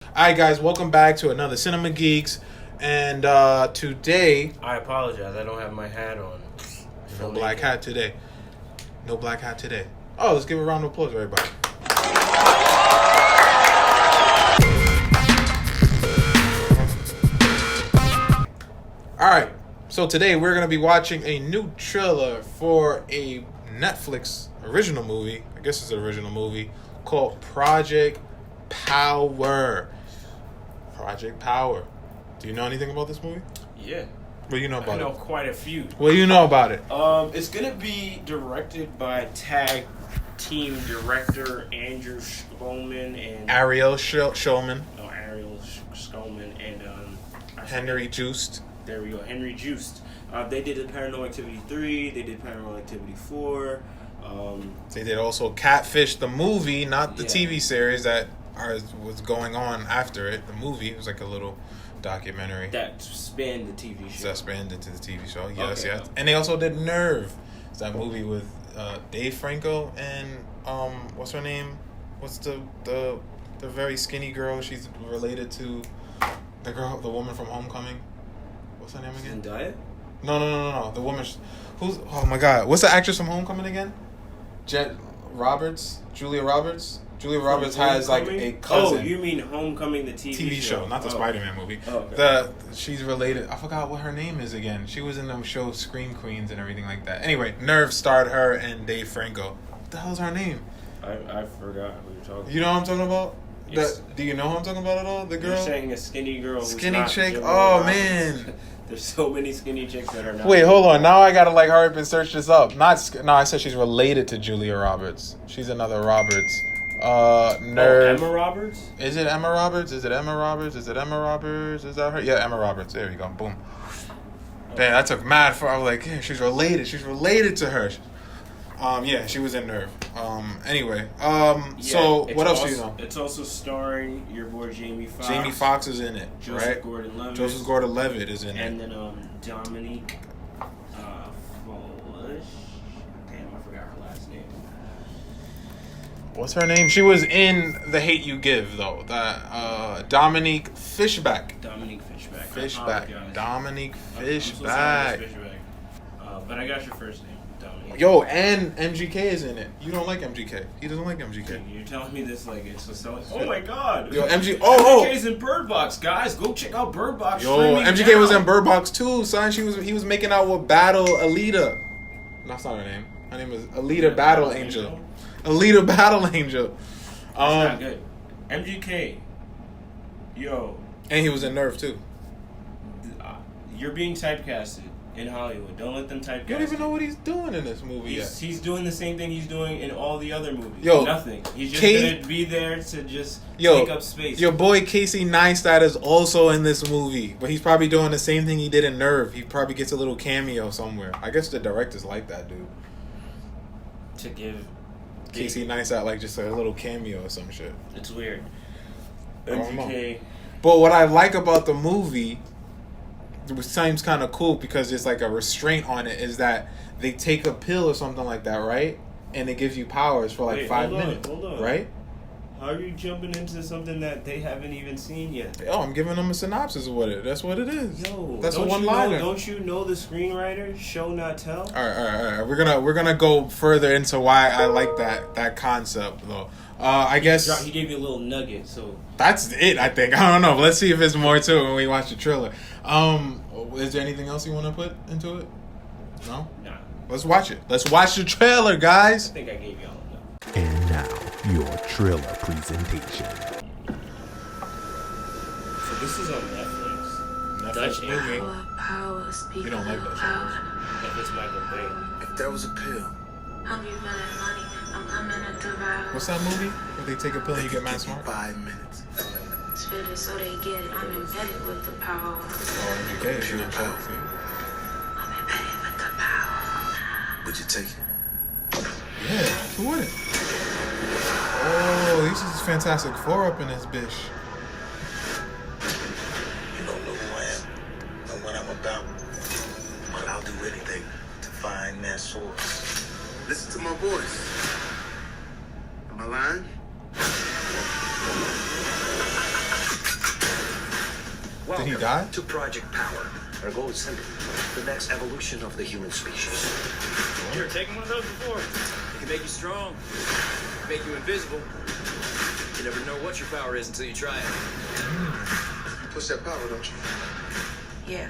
Alright guys, welcome back to another Cinema Geeks. And today... I apologize, I don't have my hat on. No black hat today. No black hat today. Oh, let's give a round of applause, everybody. Alright, so today we're going to be watching a new trailer for a Netflix original movie. I guess it's an original movie called Project Power. Project Power. Do you know anything about this movie? Yeah. What do you know about it? I know quite a few. What do you know about it? It's gonna be directed by tag team director Andrew Schulman and Ariel Schulman. No, Ariel Schulman and Henry Joost. There we go, Henry Joost. They did Paranormal Activity 3. They did Paranormal Activity 4. They did also Catfish the movie, not the Yeah. TV series that was going on after it. The movie, it was like a little documentary that spanned the TV show. that spanned into the TV show. Yes, Okay. yes. And they also did Nerve. It's that movie with Dave Franco and what's her name? What's the very skinny girl? She's related to the woman from Homecoming. What's her name again? Zendaya? No. The woman who's oh my god. What's the actress from Homecoming again? Julia Roberts. Julia Roberts has like a cousin. Oh, you mean Homecoming, the TV show, not the Spider-Man movie. Oh, okay. She's related. I forgot what her name is again. She was in them show Scream Queens and everything like that. Anyway, Nerve starred her and Dave Franco. What the hell's her name? I forgot who you're talking about. You know what I'm talking about? Yes. Do you know who I'm talking about at all? The girl? You're saying a skinny girl. Skinny chick? Julia Oh, Roberts. man. There's so many skinny chicks that are not. Wait, hold on. Now I gotta hurry up and search this up. No, I said she's related to Julia Roberts. She's another Roberts. Nerve. Emma Roberts? Is it Emma Roberts? Is that her? Yeah, Emma Roberts. There you go. Boom. Damn, that took mad for. I was like, yeah, she's related. She's related to her. Yeah, she was in Nerve. Anyway. So what else do you know? It's also starring your boy Jamie Foxx. Jamie Foxx is in it, Joseph right? Gordon-Levitt. Joseph Gordon-Levitt is in it. And then Dominique Folish. Damn, I forgot her last name. What's her name? She was in The Hate You Give, though. Dominique Fishback. Dominique Fishback. Dominique I'm so Fishback. sorry, Fishback. But I got your first name, Dominique. Yo, and MGK is in it. You don't like MGK. He doesn't like MGK. You're telling me this like it's so. Oh my god. Yo, MGK's in Bird Box, guys. Go check out Bird Box. Yo, MGK was in Bird Box too, son. He was making out with Battle Alita. That's not her name. Her name is Alita Battle Angel. Alita Battle Angel. That's not good. MGK. Yo. And he was in Nerve too. You're being typecasted in Hollywood. Don't let them typecast. You don't even know what he's doing in this movie yet. He's doing the same thing he's doing in all the other movies. Yo, nothing. He's just gonna be there to just take up space. Your boy Casey Neistat is also in this movie, but he's probably doing the same thing he did in Nerve. He probably gets a little cameo somewhere. I guess the directors like that dude. To give Casey Neistat like just a little cameo or some shit. It's weird. I don't know. MGK. But what I like about the movie, which seems kind of cool because there's like a restraint on it, is that they take a pill or something like that, right? And it gives you powers for like 5 minutes. Hold on. Right? How are you jumping into something that they haven't even seen yet? Oh, I'm giving them a synopsis of that's what it is. Yo, that's a one-liner. Don't you know the screenwriter? Show not tell. All right. We're gonna go further into why I like that concept though. I guess He gave you a little nugget, so that's it. I think I don't know. Let's see if there's more to it when we watch the trailer. Is there anything else you want to put into it? No. Nah. Let's watch it. Let's watch the trailer, guys. I think I gave y'all enough. And now, your trailer presentation. So this is on Netflix. Dutch movie. Power, You don't like that show. If it's Michael Bay. If there was a pill, I'm you for that money. I'm coming to devour. What's that movie? Where they take a pill and you get mad smart? 5 minutes. Spit it so they get it. I'm embedded with the power. Oh, MGK is your power. I'm embedded with the power. Would you take it? Yeah, who wouldn't? Oh, this is Fantastic Four up in this bitch. You don't know who I am or what I'm about, but I'll do anything to find that source. Listen to my voice. Am I lying? Did he die? To Project Power. Our goal is simple. The next evolution of the human species. You were taking one of those before. It can make you strong, it can make you invisible. You never know what your power is until you try it. You push that power, don't you? Yeah.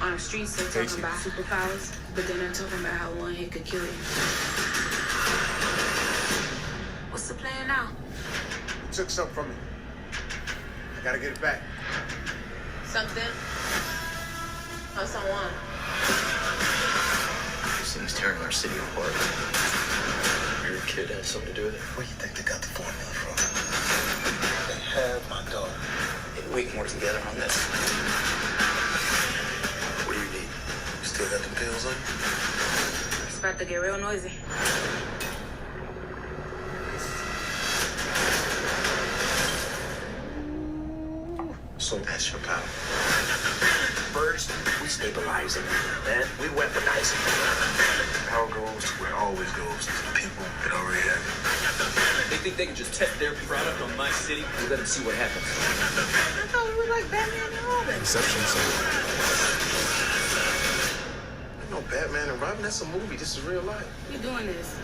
On the streets, they're talking about superpowers, but they're not talking about how one hit could kill you. What's the plan now? You took something from me. I gotta get it back. Something? Or someone? These things tearing our city apart. Your kid had something to do with it. Where you think they got the formula from? They have my daughter. Maybe we can work together on this. What do you need? You still got the pills on you? It's about to get real noisy. So that's your power. First, we stabilize it. Then we weaponize it. Power goes to where it always goes, to the people that already have it. They think they can just test their product on my city. We'll let them see what happens. I thought we were like Batman and Robin. Inception. No, Batman and Robin, that's a movie. This is real life. We doing this.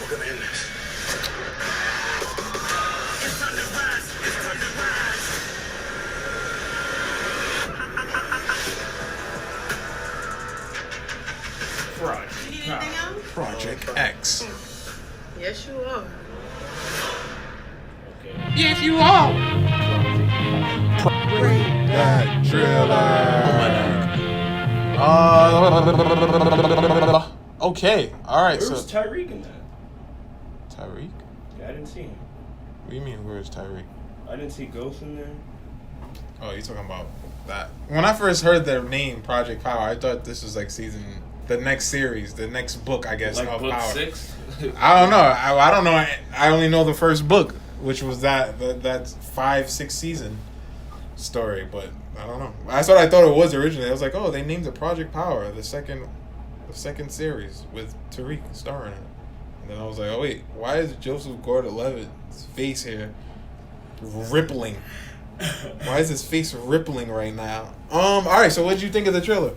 We're gonna end this. Project X. Yes, you are. Yes, you are. That Triller. Okay. All right. Where So was Tyreek in that? Tyreek? Yeah, I didn't see him. What do you mean? Where's Tyreek? I didn't see Ghost in there. Oh, you talking about that? When I first heard their name, Project Power, I thought this was like the next series, the next book, I guess, Like of book Power. 6? I don't know. I don't know. I only know the first book, which was that 5-6 season story. But I don't know. That's what I thought it was originally. I was like, oh, they named it Project Power, the second series with Tariq starring in it. And then I was like, oh wait, why is Joseph Gordon-Levitt's face here rippling? Why is his face rippling right now? All right. So what did you think of the trailer?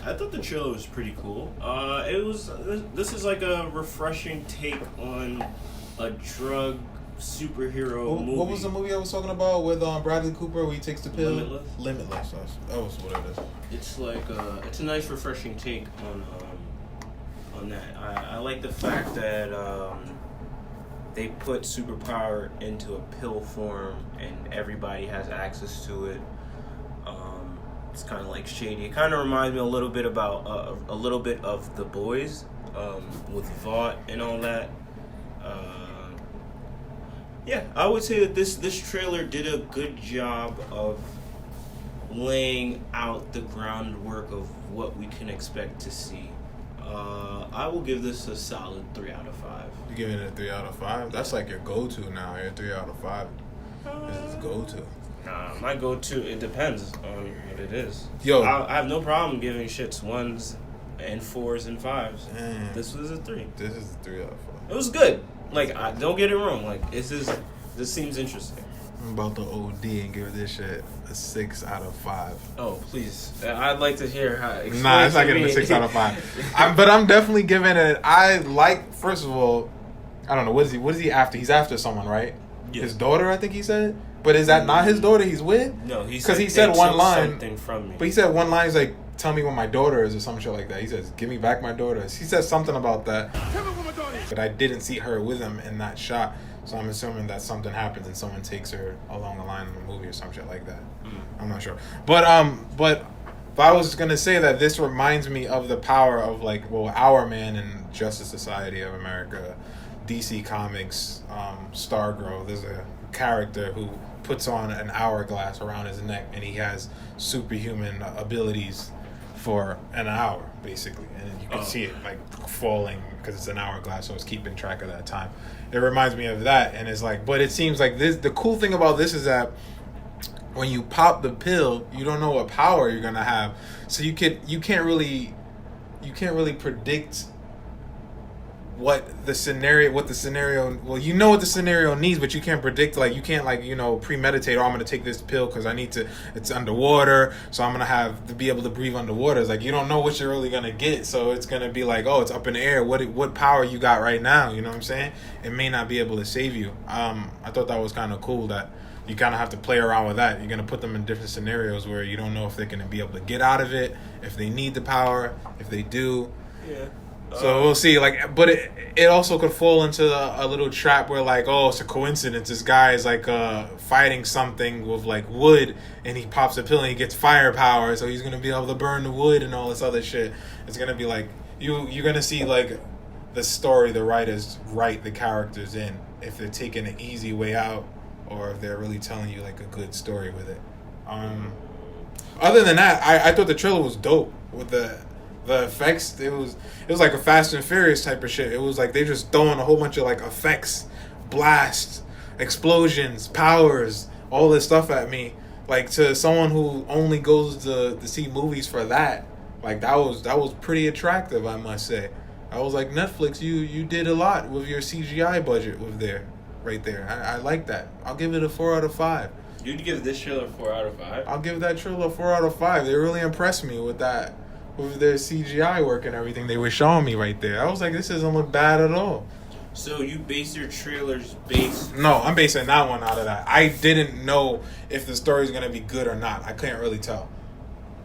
I thought the trailer was pretty cool. This is like a refreshing take on a drug superhero movie. What was the movie I was talking about with Bradley Cooper where he takes the pill? Limitless. That was what it is. It's like it's a nice refreshing take on that. I like the fact that they put superpower into a pill form and everybody has access to it. It's kind of like shady. It kind of reminds me a little bit about a little bit of The Boys with Vought and all that. Yeah, I would say that this trailer did a good job of laying out the groundwork of what we can expect to see. I will give this a solid 3 out of 5. You giving it a 3 out of 5? That's like your go-to now. Your 3 out of 5 is go-to. Nah, my go-to, it depends on what it is. Yo. I have no problem giving shits 1s and 4s and 5s. This was a 3. This is a 3 out of 5. It was good. Like, don't get it wrong. Like, this seems interesting. I'm about to OD and give this shit a 6 out of 5. Oh, please. I'd like to hear how. Nah, it's not getting a 6 out of 5. But I'm definitely giving it. I like. First of all, I don't know what is he after? He's after someone, right? Yeah. His daughter, I think he said. But is that not his daughter he's with? No, because he said one line. Something from me. But he said one line. He's like, "Tell me what my daughter is," or some shit like that. He says, "Give me back my daughter." He says something about that. Tell me what my daughter is. But I didn't see her with him in that shot, so I'm assuming that something happens and someone takes her along the line in the movie or some shit like that. I'm not sure. But if I was gonna say that this reminds me of the power of Our Man and Justice Society of America, DC Comics, Stargirl. There's a character who puts on an hourglass around his neck and he has superhuman abilities for an hour basically, and you can see it like falling because it's an hourglass, so it's keeping track of that time. It reminds me of that, and it's like, but it seems like this, the cool thing about this is that when you pop the pill, you don't know what power you're gonna have, so you can't really predict what the scenario. Well, you know what the scenario needs, but you can't predict. Like you can't premeditate. Oh, I'm gonna take this pill because I need to. It's underwater, so I'm gonna have to be able to breathe underwater. It's like you don't know what you're really gonna get, so it's gonna be like, oh, it's up in the air. What power you got right now? You know what I'm saying? It may not be able to save you. I thought that was kind of cool that you kind of have to play around with that. You're gonna put them in different scenarios where you don't know if they're gonna be able to get out of it, if they need the power, if they do. Yeah. So we'll see. But it also could fall into a little trap where it's a coincidence. This guy is fighting something with wood, and he pops a pill and he gets firepower, so he's gonna be able to burn the wood and all this other shit. It's gonna be you're gonna see the story the writers write the characters in, if they're taking an easy way out or if they're really telling you a good story with it. Other than that, I thought the trailer was dope with the effects. It was like a Fast and Furious type of shit. It was they just throwing a whole bunch of effects, blasts, explosions, powers, all this stuff at me. To someone who only goes to see movies for that, that was pretty attractive, I must say. I was like, Netflix, you did a lot with your CGI budget right there. I like that. I'll give it a 4 out of 5. You'd give this trailer a 4 out of 5? I'll give that trailer a 4 out of 5. They really impressed me with that. With their CGI work and everything they were showing me right there. I was like, this doesn't look bad at all. So you base your trailers based... No, I'm basing that one out of that. I didn't know if the story's going to be good or not. I can't really tell.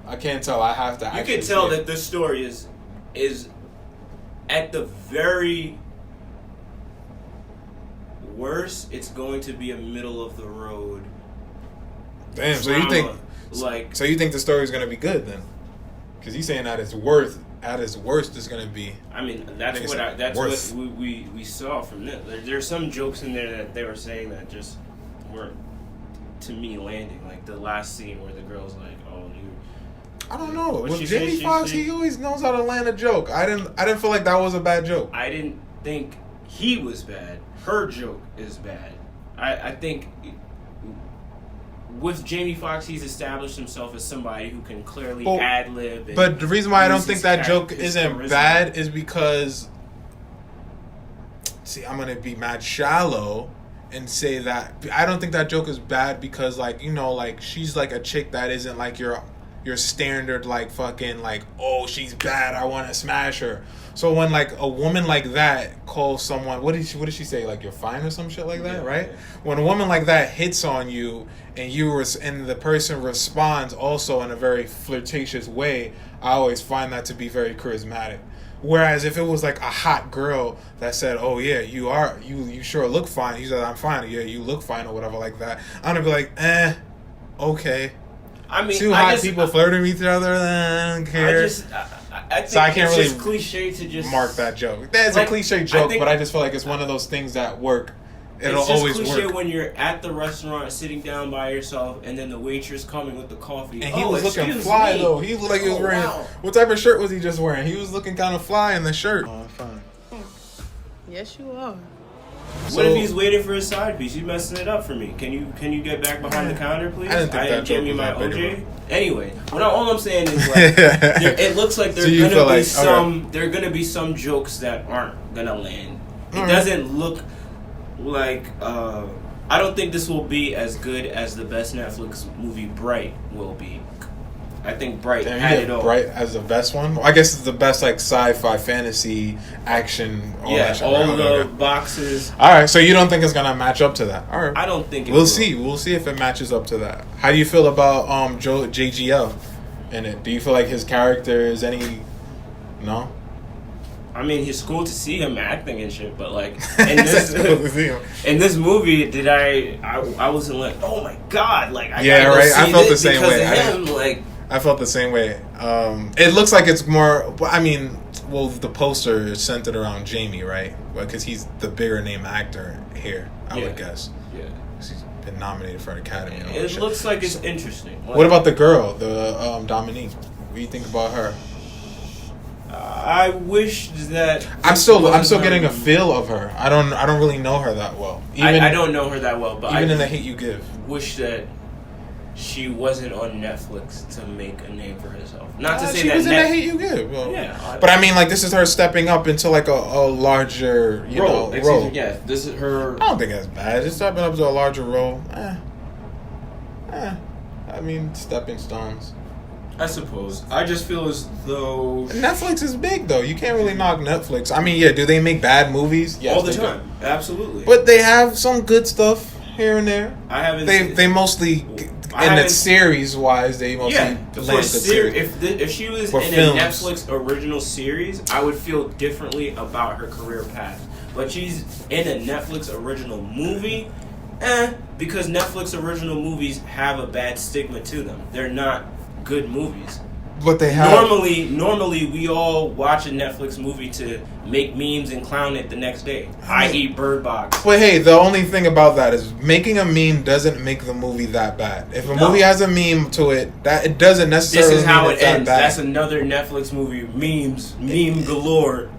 I can't tell. I have to You can tell that this story is at the very worst, it's going to be a middle of the road. Damn, drama. So you think the story's going to be good then? Because he's saying at its worst is going to be. I mean, that's what we saw from this. There's some jokes in there that they were saying that just weren't, to me, landing. The last scene where the girl's like, "Oh, you." I don't know. With Jamie Foxx, he always knows how to land a joke. I didn't feel like that was a bad joke. I didn't think he was bad. Her joke is bad. I think. With Jamie Foxx, he's established himself as somebody who can clearly ad-lib. But the reason why I don't think that joke isn't bad is because... See, I'm going to be mad shallow and say that... I don't think that joke is bad because, she's a chick that isn't your standard, oh, she's bad, I want to smash her. So when, a woman like that calls someone... What did she say? You're fine or some shit like that, right? When a woman like that hits on you... And the person responds also in a very flirtatious way, I always find that to be very charismatic. Whereas if it was a hot girl that said, "Oh yeah, you sure look fine," you said, "I'm fine," "Yeah, you look fine," or whatever like that, I'm gonna be like, okay. I mean, two hot people flirting with each other, I don't care. I think so I can't it's really cliche to just mark that joke. That's a cliche joke, but I just feel like it's one of those things that work. It'll always work. It's just cliche when you're at the restaurant sitting down by yourself, and then the waitress coming with the coffee. And he was looking fly though. He looked like he was wearing. Wow. What type of shirt was he just wearing? He was looking kind of fly in the shirt. Oh, fine. Yes, you are. What if he's waiting for his side piece? He's messing it up for me. Can you get back behind the counter, please? I didn't think that give me my was that OJ. Anyway, all I'm saying is it looks like there are gonna be some jokes that aren't gonna land. It doesn't look like I don't think this will be as good as the best Netflix movie Bright will be. I think Bright had it all. Bright as the best one? I guess it's the best sci-fi, fantasy, action, all that shit. All the boxes. Alright, so you don't think it's gonna match up to that? Alright. I don't think it will. We'll see if it matches up to that. How do you feel about JGL in it? Do you feel like his character is any no? I mean, it's cool to see him acting and shit, but in this movie, I wasn't like, oh my god, I felt the same way. I felt the same way. It looks like it's more. I mean, the poster is centered around Jamie, right? Because he's the bigger name actor here, I would guess. Yeah, he's been nominated for an Academy. And all it looks like it's interesting. What about the girl, the Dominique? What do you think about her? I wish that I'm still getting a feel of her. I don't really know her that well. I don't know her that well, but even in The Hate U Give, wish that she wasn't on Netflix to make a name for herself. Not to say she that was in I Hate You Give. Well, yeah, but I mean, like, this is her stepping up into like a larger role. Yeah, this is her. I don't think that's bad. Just stepping up to a larger role. I mean, stepping stones. I suppose. I just feel as though Netflix is big, though. You can't really knock Netflix. I mean, yeah, do they make bad movies? Yes, all the they time, do. absolutely. But they have some good stuff here and there. I haven't. They mostly in the series wise, they mostly land good series. If she was For in films. a Netflix original series, I would feel differently about her career path. But she's in a Netflix original movie, because Netflix original movies have a bad stigma to them. They're not good movies. But they have normally we all watch a Netflix movie to make memes and clown it the next day. I.e. Bird Box. But hey, the only thing about that is making a meme doesn't make the movie that bad. If a movie has a meme to it, that it doesn't necessarily. This is how mean it ends. that bad. That's another Netflix movie. Meme galore.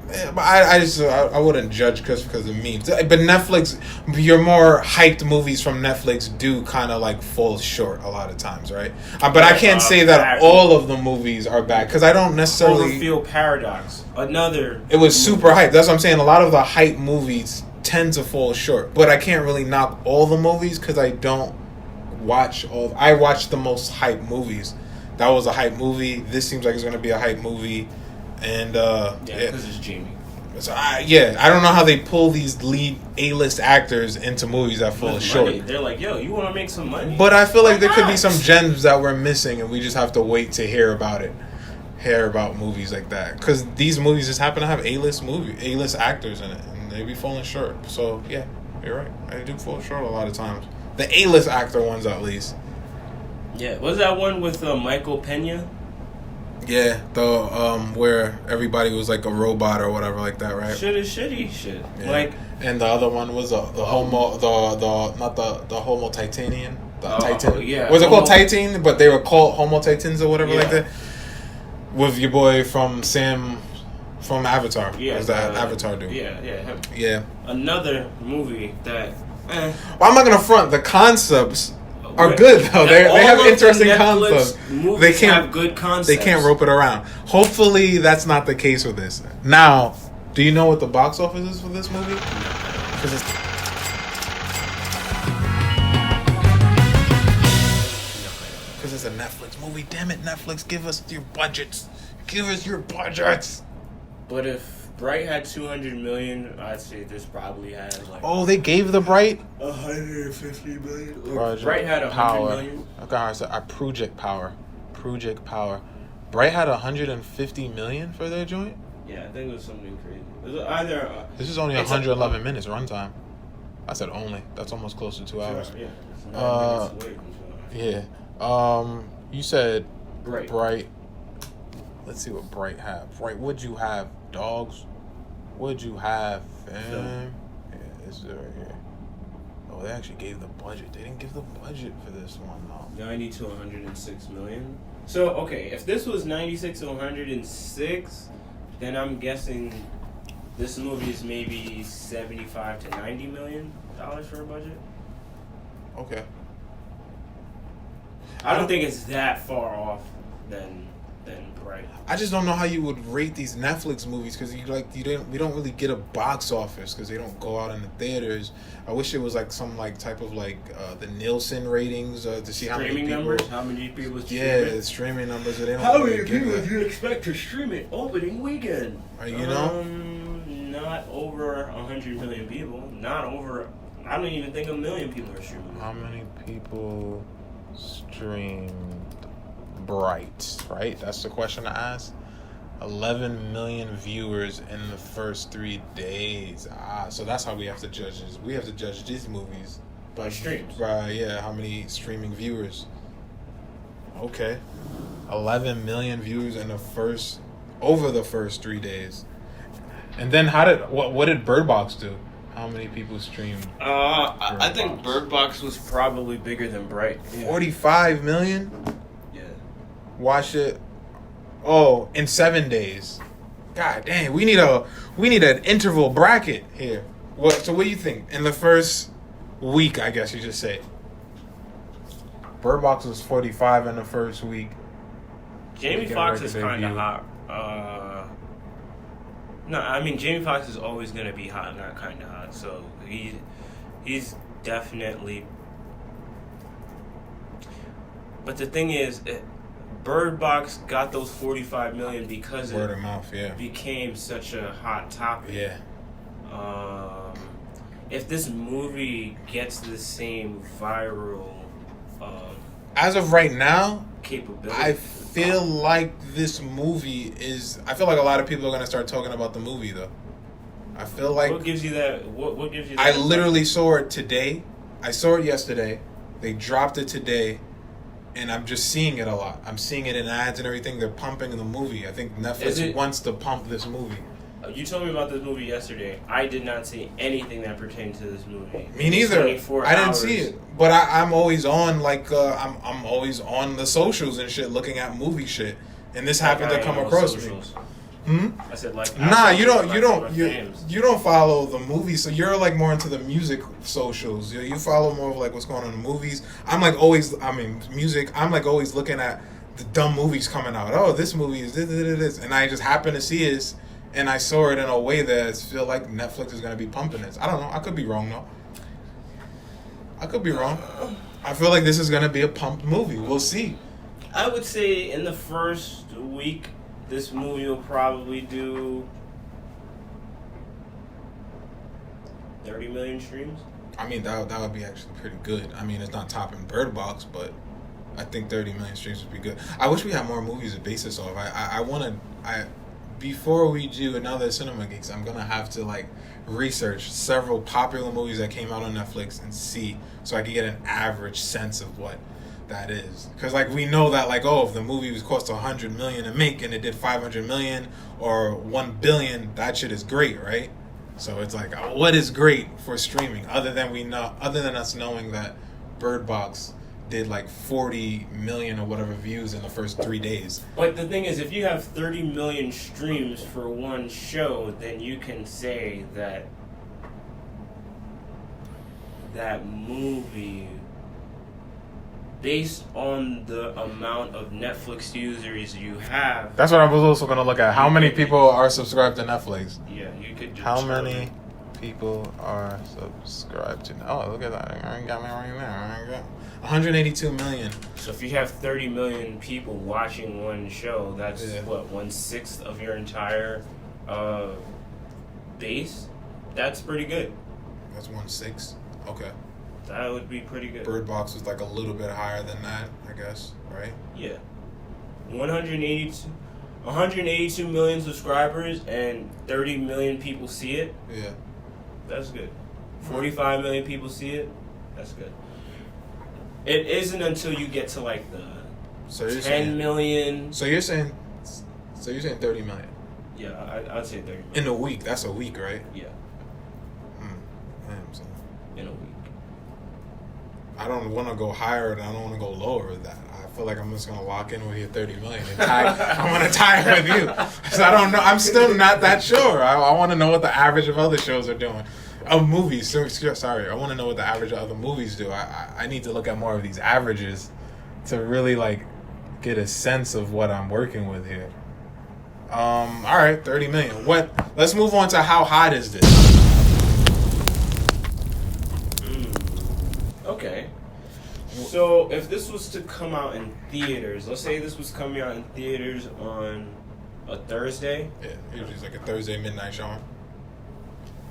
Yeah, but I wouldn't judge because of memes. But Netflix, your more hyped movies from Netflix do kind of like fall short a lot of times, right? But I can't say that all of the movies are bad because I don't necessarily. Cloverfield Paradox. Another. It was super hyped. That's what I'm saying. A lot of the hype movies tend to fall short, but I can't really knock all the movies because I don't watch all. I watch the most hype movies. That was a hype movie. This seems like it's going to be a hype movie. And because it's Jamie. So I don't know how they pull these lead A-list actors into movies that fall short. They're like, yo, you want to make some money? But I feel like there could be some gems that we're missing, and we just have to wait to hear about movies like that. Because these movies just happen to have A-list actors in it, and they be falling short. So yeah, you're right. They do fall short a lot of times. The A-list actor ones, at least. Yeah, was that one with Michael Pena? Yeah, the where everybody was like a robot or whatever like that, right? Shitty shit. Yeah. Like, and the other one was the Homo Titanian. Titan. Yeah. Was it called Titan? But they were called Homo Titans or whatever like that. With your boy from Avatar. Yeah. Was that Avatar dude? Yeah, him. Yeah. Another movie that. Well, I'm not gonna front. The concepts are good though. They have interesting concepts. They can't have good concepts. They can't rope it around. Hopefully, that's not the case with this. Now, do you know what the box office is for this movie? Because it's a Netflix movie. Damn it, Netflix! Give us your budgets. Give us your budgets. But if Bright had 200 million, I'd say this probably had like. Oh, they gave the Bright 150 million. Bright had 100 million. Okay, I said Project Power. Bright had 150 million for their joint. Yeah, I think it was something crazy. It was either. This is only 111 minutes runtime. I said only. That's almost close to 2 hours. Yeah. It's 9 minutes away from 2 hours. Yeah. You said Bright. Let's see what Bright have. Bright, what'd you have? Dogs? What'd you have, fam? Yeah, this is right here. Oh, they actually gave the budget. They didn't give the budget for this one, though. 90 to 106 million. So, okay, if this was 96 to 106, then I'm guessing this movie is maybe 75 to 90 million dollars for a budget. Okay. I don't think it's that far off than Bright. I just don't know how you would rate these Netflix movies because we don't really get a box office because they don't go out in the theaters. I wish it was like some like type of like the Nielsen ratings to see how many people. How many people stream it? Streaming numbers. They don't how really many people do you expect to stream it opening weekend? You know, not over 100 million people. Not over. I don't even think 1 million people are streaming. How many people streamed Bright, right? That's the question to ask. 11 million viewers in the first 3 days. So that's how we have to judge this. We have to judge these movies by streams. How many streaming viewers. Okay. 11 million viewers in over the first 3 days. And then what did Bird Box do? How many people streamed? I think Bird Box was probably bigger than Bright. Yeah. 45 million? Watch it. Oh, in 7 days. God damn, we need an interval bracket here. So what do you think? In the first week, I guess you just say. Bird Box was 45 in the first week. Jamie Weekend Foxx record is kind of debut. hot. No, I mean Jamie Foxx is always gonna be hot, not kind of hot. So he's definitely. But the thing is, Bird Box got those 45 million because Word of mouth, yeah. became such a hot topic. Yeah. If this movie gets the same viral As of right now, capability, I feel like this movie is. I feel like a lot of people are gonna start talking about the movie though. I feel like. what gives you that? What gives you that? I literally saw it today. I saw it yesterday. They dropped it today, and I'm just seeing it a lot. I'm seeing it in ads and everything. They're pumping the movie. I think Netflix wants to pump this movie. You told me about this movie yesterday. I did not see anything that pertained to this movie. Me neither. 24 I didn't hours. see it, but I'm always on I'm always on the socials and shit, looking at movie shit, and this happened to come across me. I said like. Nah, you don't fans. you don't follow the movies, so you're like more into the music socials. You follow more of like what's going on in the movies. I'm like always, music. I'm like always looking at the dumb movies coming out. Oh, this movie is this, and I just happen to see this. And I saw it in a way that I feel like Netflix is going to be pumping this. I don't know. I could be wrong, though. I could be wrong. I feel like this is going to be a pumped movie. We'll see. I would say in the first week, this movie will probably do 30 million streams. I mean, that would be actually pretty good. I mean, it's not topping Bird Box, but I think 30 million streams would be good. I wish we had more movies to base this off. I want to... Before we do another Cinema Geeks, I'm going to have to, like, research several popular movies that came out on Netflix and see, so I can get an average sense of what that is. Because, like, we know that, like, if the movie was cost $100 million to make and it did $500 million or $1 billion, that shit is great, right? So it's like, what is great for streaming other than us knowing that Bird Box did like 40 million or whatever views in the first 3 days. But the thing is, if you have 30 million streams for one show, then you can say that that movie, based on the amount of Netflix users you have... That's what I was also going to look at. How many people are subscribed to Netflix? Yeah, you could... How many people are subscribed to... Oh, look at that. I got me right there. 182 million. So if you have 30 million people watching one show, that's what, 1/6 of your entire base? That's pretty good. That's 1/6. Okay. That would be pretty good. Bird Box was like a little bit higher than that, I guess, right? Yeah. 182 million subscribers and 30 million people see it. Yeah. That's good. 45 million people see it. That's good. It isn't until you get to like the 10 million. So you're saying 30 million? Yeah, I'd say 30 million. In a week. That's a week, right? Yeah. In a week. I don't want to go higher and I don't want to go lower than that. I feel like I'm just going to lock in with your 30 million. And I'm going to tie it with you. Because I don't know. I'm still not that sure. I want to know what the average of other shows are doing. Of movies. Sorry. I want to know what the average of other movies do. I need to look at more of these averages to really, like, get a sense of what I'm working with here. All right. 30 million. Let's move on to how hot is this? Okay. So if this was to come out in theaters, let's say this was coming out in theaters on a Thursday. Yeah, usually it's like a Thursday midnight showing.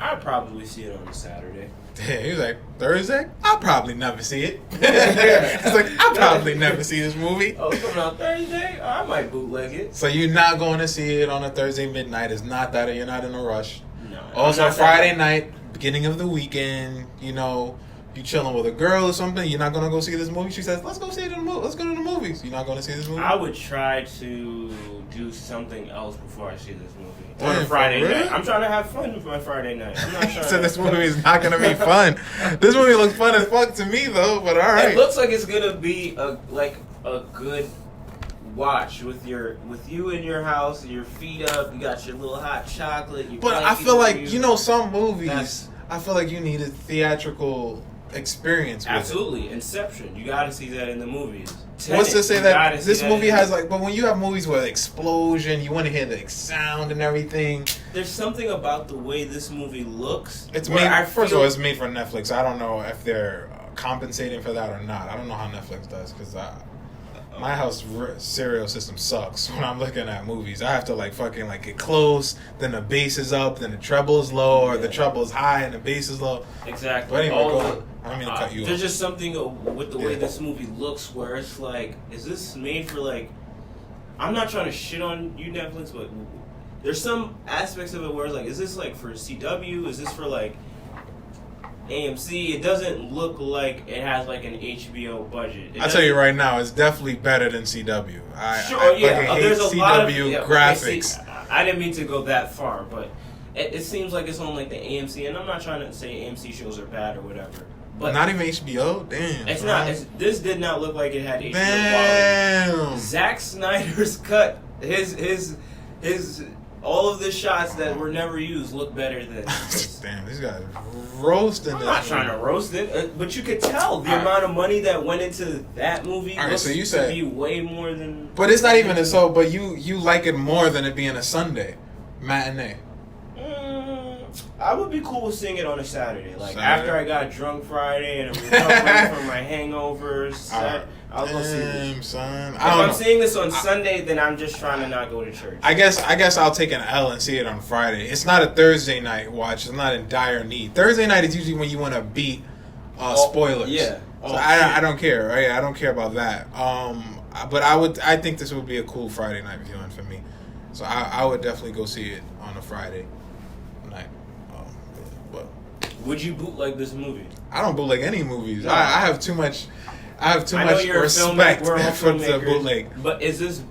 I'd probably see it on a Saturday. Yeah, he was like, Thursday? I'll probably never see it. It's like, I'll probably never see this movie. Oh, it's coming out Thursday? Oh, I might bootleg it. So you're not going to see it on a Thursday midnight. It's not that you're not in a rush. No. Also, Friday night, beginning of the weekend, you know, you chilling with a girl or something, you're not going to go see this movie. She says, let's go see it in the movie. Let's go to the movies. You're not going to see this movie? I would try to do something else before I see this movie. Damn, On a Friday for real? night. I'm trying to have fun with my Friday night. I'm not trying So this movie is not going to be fun. This movie looks fun as fuck to me, though, but all right. It looks like it's going to be a good watch with you in your house, your feet up, you got your little hot chocolate. But I feel like, you know, some movies, I feel like you need a theatrical experience with Absolutely. Inception. You got to see that in the movies. What's to say You that gotta see this that movie in- has like? But when you have movies with explosion, you want to hear the sound and everything. There's something about the way this movie looks. It's where made. I First of feel- all, it's made for Netflix. I don't know if they're compensating for that or not. I don't know how Netflix does because my house stereo system sucks when I'm looking at movies. I have to like fucking like get close, then the bass is up, then the treble is low, or the treble is high and the bass is low. Exactly. But anyway, All go the- on. I don't mean to cut you There's off. just something with the way Yeah. this movie looks where it's like, is this made for like? I'm not trying to shit on you, Netflix, but there's some aspects of it where it's like, is this like for CW? Is this for like AMC? It doesn't look like it has like an HBO budget. I'll tell you right now, it's definitely better than CW. I Sure, yeah. fucking hate There's a lot of CW yeah, graphics. see, I didn't mean to go that far, but it seems like it's on like the AMC, and I'm not trying to say AMC shows are bad or whatever. But Not even HBO? Damn. it's bro. not. This did not look like it had HBO Damn. quality. Zack Snyder's cut, his all of the shots that were never used look better than this. Damn, these guys roasting I'm this. not trying to roast it, but you could tell the amount of money that went into that movie All right, looks so you to said- be way more than. But it's not even so. But you like it more than it being a Sunday matinee. I would be cool with seeing it on a Saturday. Like, Saturday? after I got drunk Friday and I'm recovering from my hangovers, Alright. I'll go see this. Damn, son. If I don't I'm know. seeing this on Sunday, then I'm just trying to not go to church. I guess I'll take an L and see it on Friday. It's not a Thursday night watch. It's not in dire need. Thursday night is usually when you want to beat spoilers. yeah. So I don't care. Right? I don't care about that. But I think this would be a cool Friday night viewing for me. So I would definitely go see it on a Friday night. But Would you bootleg this movie? I don't bootleg any movies. No. I have too much. I have too I know much you're respect a film, we're all for the filmmakers, bootleg. but is this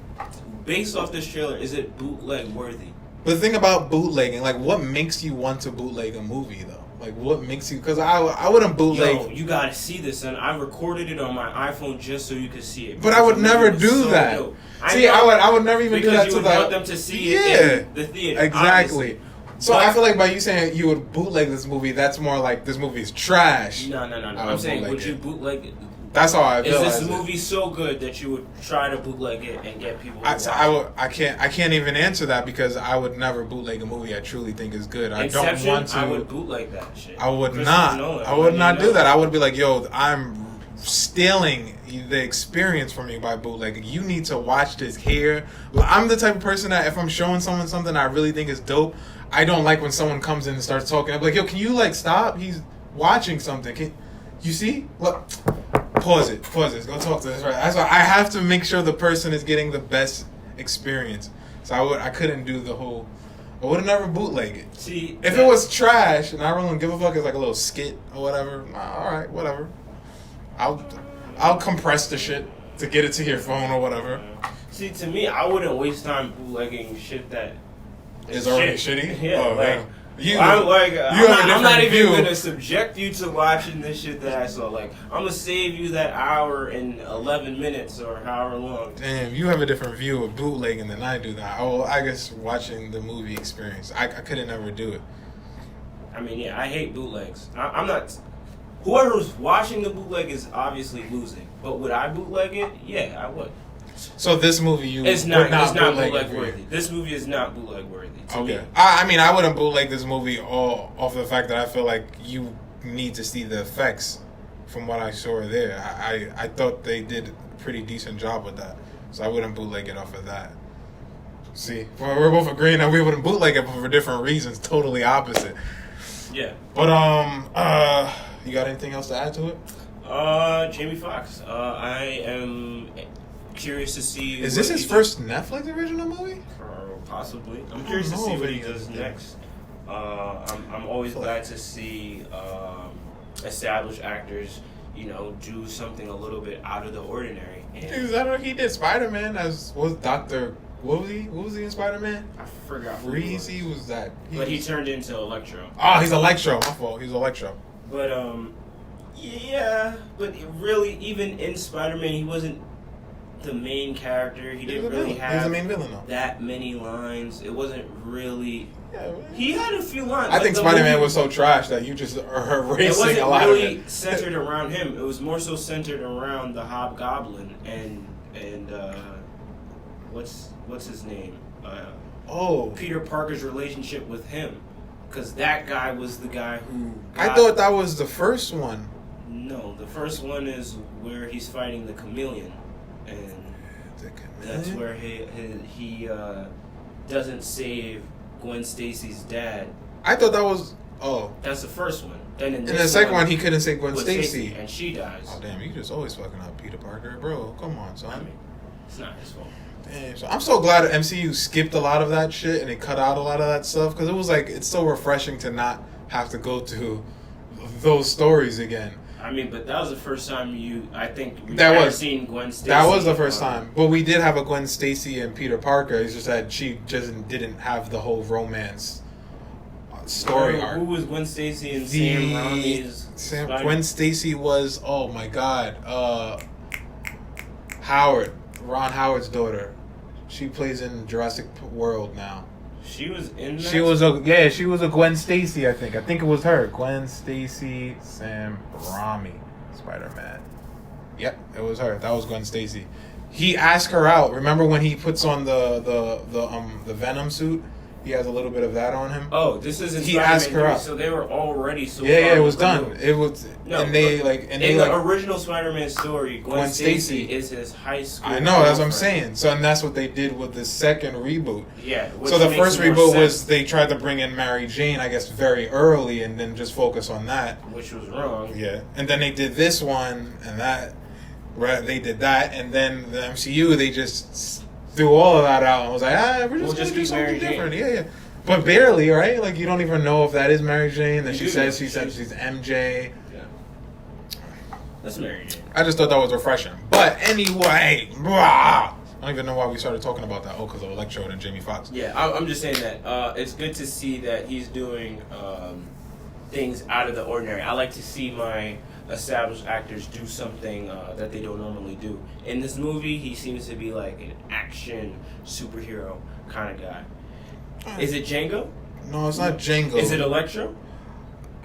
based off this trailer? Is it bootleg worthy? But the thing about bootlegging, like, what makes you want to bootleg a movie, though? Like, what makes you... Because I wouldn't bootleg... Yo, you gotta see this, and I recorded it on my iPhone just so you could see it. But I would Because the never movie was do so that. dope. See, I would never even do that because you to would the... want them to see it in the theater. Exactly. Obviously. So But- I feel like by you saying you would bootleg this movie, that's more like this movie is trash. No. I I'm saying, bootleg would you it. bootleg it? That's how I Is feel. this movie so good that you would try to bootleg it and get people to watch it? I can't even answer that because I would never bootleg a movie I truly think is good. I Inception, don't want to. I would bootleg that shit. I would Christopher not. Nolan, I would not you do know. that. I would be like, yo, I'm stealing the experience from you by bootlegging. You need to watch this here. I'm the type of person that if I'm showing someone something I really think is dope, I don't like when someone comes in and starts talking. I'm like, yo, can you like stop? He's watching something. Can you see? Look. Pause it. Go talk to this. Right. That's why I have to make sure the person is getting the best experience. So I couldn't do the whole. I would have never bootleg it. See, If it was trash and I really don't give a fuck, it's like a little skit or whatever. All right, whatever. I'll compress the shit to get it to your phone or whatever. See, to me, I wouldn't waste time bootlegging shit that It's already shitty. Yeah, Oh, like, man. I'm like, I'm not even view. gonna subject you to watching this shit that I saw. Like, I'm gonna save you that hour and 11 minutes or however long. Damn, you have a different view of bootlegging than I do. That. Oh, I guess watching the movie experience, I couldn't never do it. I mean, yeah, I hate bootlegs. I'm not. Whoever's watching the bootleg is obviously losing. But would I bootleg it? Yeah, I would. So this movie, you It's not. would not It's not bootleg bootleg it for you. worthy. This movie is not bootleg worthy. To Okay. me. I mean, I wouldn't bootleg this movie all off the fact that I feel like you need to see the effects from what I saw there. I thought they did a pretty decent job with that. So I wouldn't bootleg it off of that. See, well, we're both agreeing that we wouldn't bootleg it, but for different reasons, totally opposite. Yeah. But, you got anything else to add to it? Jamie Foxx. I am curious to see. Is this what his he first Netflix original movie? Possibly. I'm curious to know see if what he it does is. next. I'm always glad to see established actors, do something a little bit out of the ordinary. And He did Spider-Man as was Dr. What was he in Spider-Man? I forgot who Reese, he he was that. but he turned into Electro. Oh, he's Electro. My fault. He's Electro. But yeah. But really, even in Spider-Man, he wasn't the main character. He didn't really He was the have main villain though. that many lines. It wasn't really He had a few lines. I think the Spider-Man movie- was so trash that you just are It erasing wasn't a lot really of it. centered around him. It was more so centered around the Hobgoblin and what's his name? Peter Parker's relationship with him, because that guy was the guy who. I thought that was the first one. No, the first one is where he's fighting the chameleon, and that's where he doesn't save Gwen Stacy's dad. I thought that was That's the first one. Then in the second one he couldn't save Gwen with Stacy, and she dies. Oh damn, you just always fucking up Peter Parker, bro. Come on, son. I mean, it's not his fault. Damn, so I'm so glad MCU skipped a lot of that shit and they cut out a lot of that stuff because it was like it's so refreshing to not have to go to those stories again. I mean, but that was the first time we've seen Gwen Stacy. That was the first time. But we did have a Gwen Stacy and Peter Parker. It's just that she just didn't have the whole romance story arc. Who was Gwen Stacy and Sam Raimi's Gwen Stacy was, oh my god, Ron Howard's daughter. She plays in Jurassic World now. She was in that? She was a Gwen Stacy, I think. I think it was her. Gwen Stacy, Sam Raimi, Spider-Man. Yep, it was her. That was Gwen Stacy. He asked her out. Remember when he puts on the Venom suit? He has a little bit of that on him. Oh, this isn't. He asked her out. So they were already so. Yeah, it was done. It was, in the original Spider-Man story, Gwen Stacy is his high school. I know, that's what I'm saying. So, and that's what they did with the second reboot. Yeah. So the first reboot was they tried to bring in Mary Jane, I guess, very early, and then just focus on that, which was wrong. Yeah, and then they did this one, and that, right? They did that, and then the MCU they just threw all of that out and was like, we're just gonna do something different. Yeah. But barely, right? Like you don't even know if that is Mary Jane. Then she said she's MJ. Yeah. That's Mary Jane. I just thought that was refreshing. But anyway, I don't even know why we started talking about that. Oh, because of Electro and Jamie Foxx. Yeah, I'm just saying that it's good to see that he's doing things out of the ordinary. I like to see my established actors do something that they don't normally do. In this movie, he seems to be like an action superhero kind of guy. Is it Django? No, it's not Django. Is it Electro?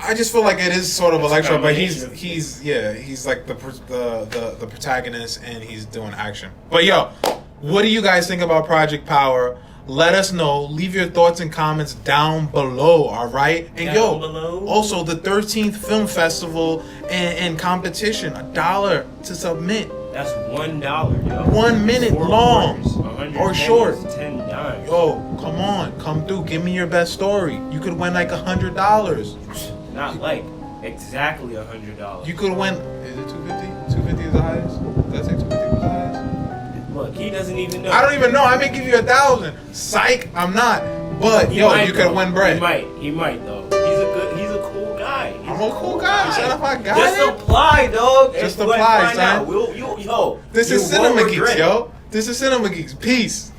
I just feel like it is sort of Electro, but he's like the protagonist and he's doing action. But yo, what do you guys think about Project Power? Let us know. Leave your thoughts and comments down below, all right? And also the 13th Film Festival and competition, $1 to submit. That's $1, yo. 1 minute long or short. $10. Yo, come on, come through. Give me your best story. You could win like $100. Not like exactly $100. You could win. Is it 250? 250 is the highest. Did I say 250 was the highest? Look, he doesn't even know. I don't even know. I may give you 1,000. Psych, I'm not. But you could win bread. He might though. He's a cool guy. I'm a cool guy. Son, if I got Just it. apply, dog. Just apply, son. This is Cinema Geeks, yo. This is Cinema Geeks. Peace.